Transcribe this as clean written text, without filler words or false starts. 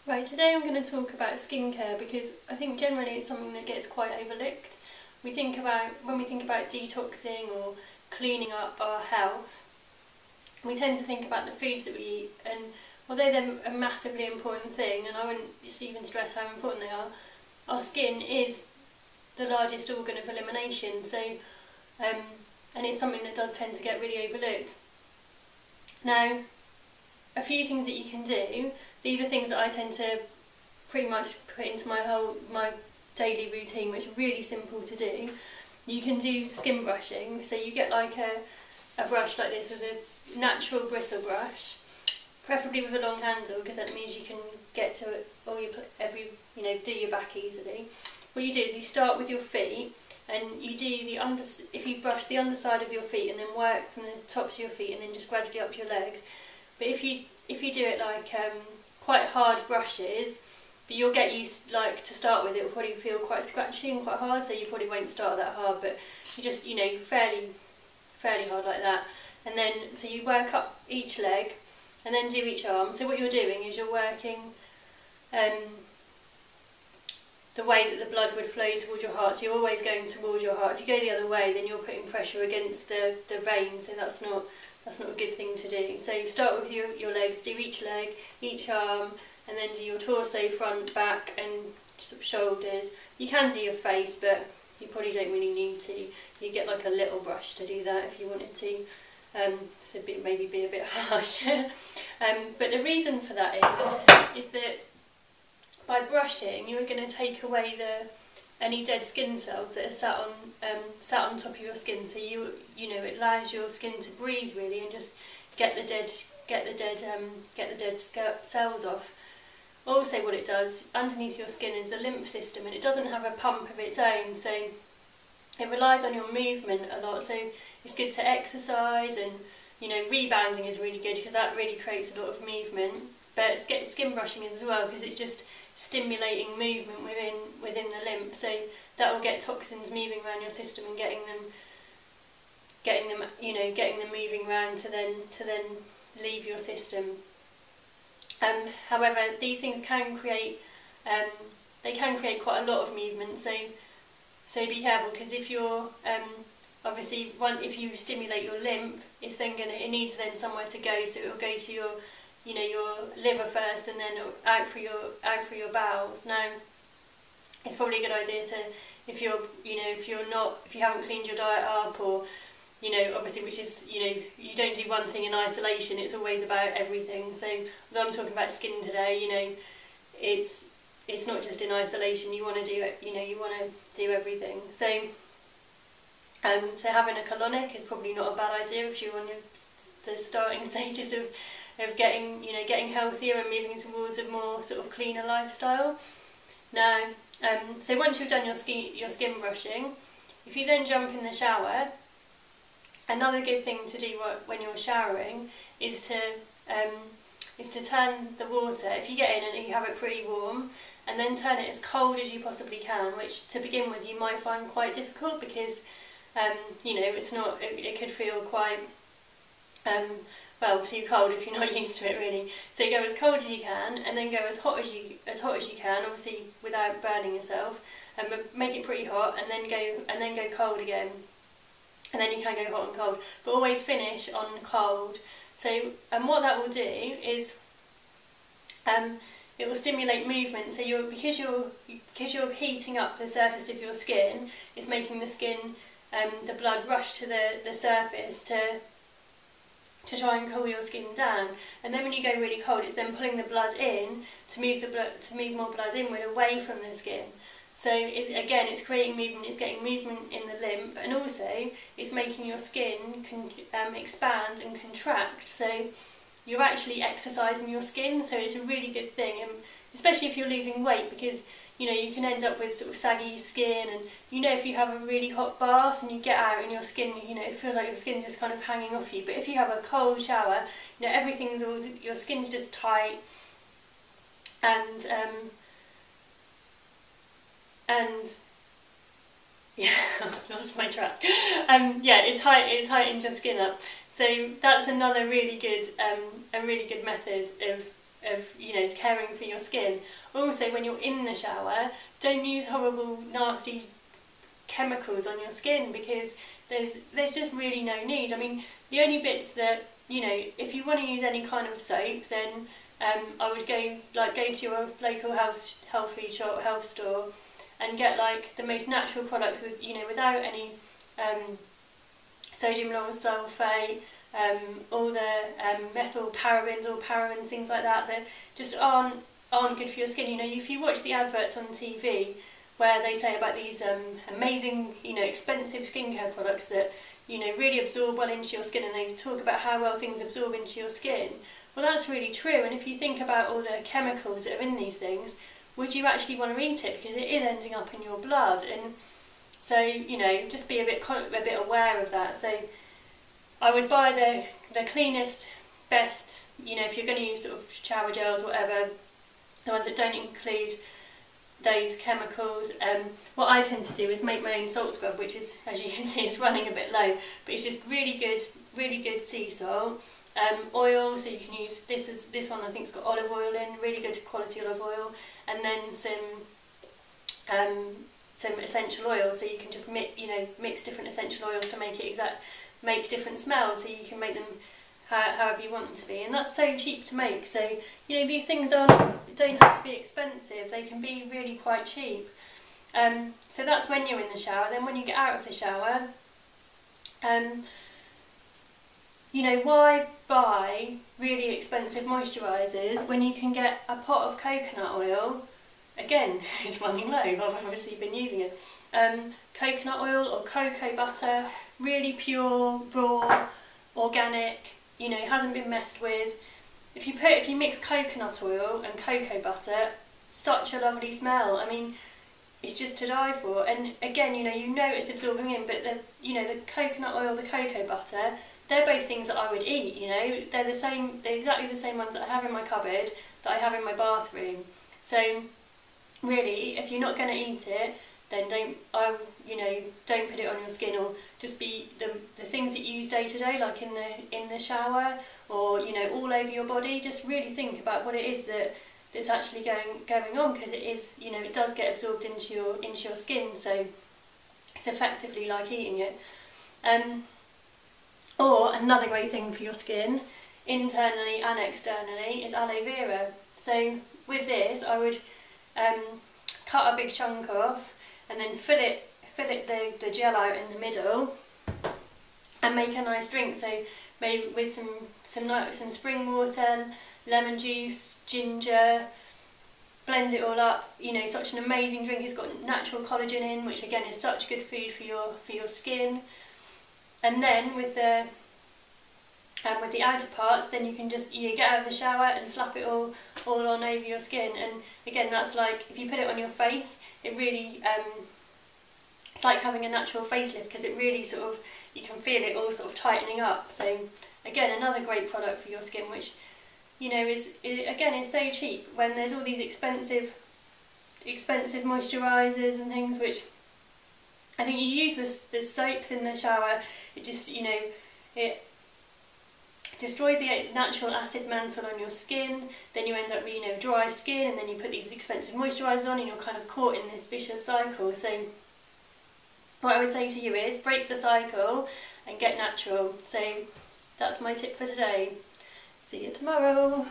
Right, today I'm going to talk about skincare because I think generally it's something that gets quite overlooked. When we think about detoxing or cleaning up our health, we tend to think about the foods that we eat, and although they're a massively important thing, and I wouldn't even stress how important they are, our skin is the largest organ of elimination, and it's something that does tend to get really overlooked. Now, a few things that you can do. These are things that I tend to pretty much put into my daily routine, which are really simple to do. You can do skin brushing, so you get like a brush like this with a natural bristle brush, preferably with a long handle, because that means you can get to it all do your back easily. What you do is you start with your feet, and you do if you brush the underside of your feet and then work from the tops of your feet and then just gradually up your legs. But if you do it like quite hard brushes, but you'll get used, like to start with, it will probably feel quite scratchy and quite hard, so you probably won't start that hard, but you just, fairly hard like that. And then, so you work up each leg and then do each arm. So what you're doing is you're working the way that the blood would flow towards your heart, so you're always going towards your heart. If you go the other way, then you're putting pressure against the veins, so that's not a good thing to do. So you start with your legs, do each leg, each arm, and then do your torso, front, back, and sort of shoulders. You can do your face, but you probably don't really need to. You get like a little brush to do that if you wanted to. So maybe be a bit harsh. But the reason for that is that by brushing, you are going to take away any dead skin cells that are sat on top of your skin. So it allows your skin to breathe really and just get the dead cells off. Also, what it does underneath your skin is the lymph system, and it doesn't have a pump of its own, so it relies on your movement a lot. So it's good to exercise, and rebounding is really good because that really creates a lot of movement. But skin brushing is as well, because it's just stimulating movement within the lymph, so that will get toxins moving around your system and getting them moving around to then leave your system. However, these things can create quite a lot of movement, so be careful, because if you're if you stimulate your lymph, it needs then somewhere to go, so it will go to your liver first, and then out through your bowels. Now, it's probably a good idea to, if you haven't cleaned your diet up, or obviously, which is you don't do one thing in isolation. It's always about everything. So although I'm talking about skin today, it's not just in isolation. You want to do it. You want to do everything. So having a colonic is probably not a bad idea if you're on the starting stages of getting healthier and moving towards a more sort of cleaner lifestyle. Now, so once you've done your skin brushing, if you then jump in the shower, another good thing to do when you're showering is to turn the water, if you get in and you have it pretty warm, and then turn it as cold as you possibly can, which to begin with you might find quite difficult because it could feel quite too cold if you're not used to it really. So go as cold as you can, and then go as hot as you can, obviously without burning yourself, but make it pretty hot, and then go cold again, and then you can go hot and cold, but always finish on cold. So what that will do is it will stimulate movement. So because you're heating up the surface of your skin, it's making the skin the blood rush to the surface to try and cool your skin down, and then when you go really cold, it's then pulling the blood in to move more blood inward away from the skin. So again, it's creating movement, it's getting movement in the lymph, and also it's making your skin expand and contract. So you're actually exercising your skin, so it's a really good thing, and especially if you're losing weight, because you can end up with sort of saggy skin, and if you have a really hot bath and you get out and your skin, it feels like your skin's just kind of hanging off you. But if you have a cold shower, your skin's just tight, and yeah, I've lost my track. It tightens your skin up. So that's another really good method of know, caring for your skin. Also, when you're in the shower, don't use horrible, nasty chemicals on your skin, because there's just really no need. I mean, the only bits that, you know, if you want to use any kind of soap, then I would go to your local health food shop, health store, and get like the most natural products with, you know, without any sodium lauryl sulfate, all the methyl parabens or parabens, things like that just aren't good for your skin. You know, if you watch the adverts on TV where they say about these amazing, you know, expensive skincare products that, you know, really absorb well into your skin, and they talk about how well things absorb into your skin, well, that's really true. And if you think about all the chemicals that are in these things, would you actually want to eat it? Because it is ending up in your blood. And so, you know, just be a bit aware of that. So I would buy the cleanest, best, you know, if you're going to use sort of shower gels or whatever, the ones that don't include those chemicals. What I tend to do is make my own salt scrub, which is, as you can see, it's running a bit low, but it's just really good sea salt. Oil, so you can use this one I think's got olive oil in, really good quality olive oil, and then some essential oil, so you can just mix different essential oils to make different smells, so you can make them however you want them to be. And that's so cheap to make, so you know, these things don't have to be expensive, they can be really quite cheap. So that's when you're in the shower. Then when you get out of the shower, you know, why buy really expensive moisturisers when you can get a pot of coconut oil? Again, it's running low, I've obviously been using it. Coconut oil or cocoa butter, really pure, raw, organic, you know, hasn't been messed with. If you mix coconut oil and cocoa butter, such a lovely smell. I mean, it's just to die for. And again, you know it's absorbing in, but the coconut oil, the cocoa butter, they're both things that I would eat. You know, they're exactly the same ones that I have in my cupboard, that I have in my bathroom. So really, if you're not going to eat it, then don't put it on your skin, or just be the things that you use day to day, like in the shower, or you know, all over your body. Just really think about what it is that's actually going on, because it is, you know, it does get absorbed into your skin, so it's effectively like eating it. Or another great thing for your skin, internally and externally, is aloe vera. So with this, I would cut a big chunk off, and then fill it the gel out in the middle, and make a nice drink. So maybe with some spring water, lemon juice, ginger, blend it all up. You know, such an amazing drink. It's got natural collagen in, which again is such good food for your skin. And then with the outer parts, then you can just get out of the shower and slap it all on over your skin. And again, that's like, if you put it on your face, it really it's like having a natural facelift, because it really you can feel it all sort of tightening up. So again, another great product for your skin, which, you know, is so cheap, when there's all these expensive moisturisers and things, which I think you use the soaps in the shower, it just, you know, it destroys the natural acid mantle on your skin. Then you end up with, you know, dry skin, and then you put these expensive moisturisers on, and you're kind of caught in this vicious cycle. So what I would say to you is break the cycle and get natural. So that's my tip for today. See you tomorrow.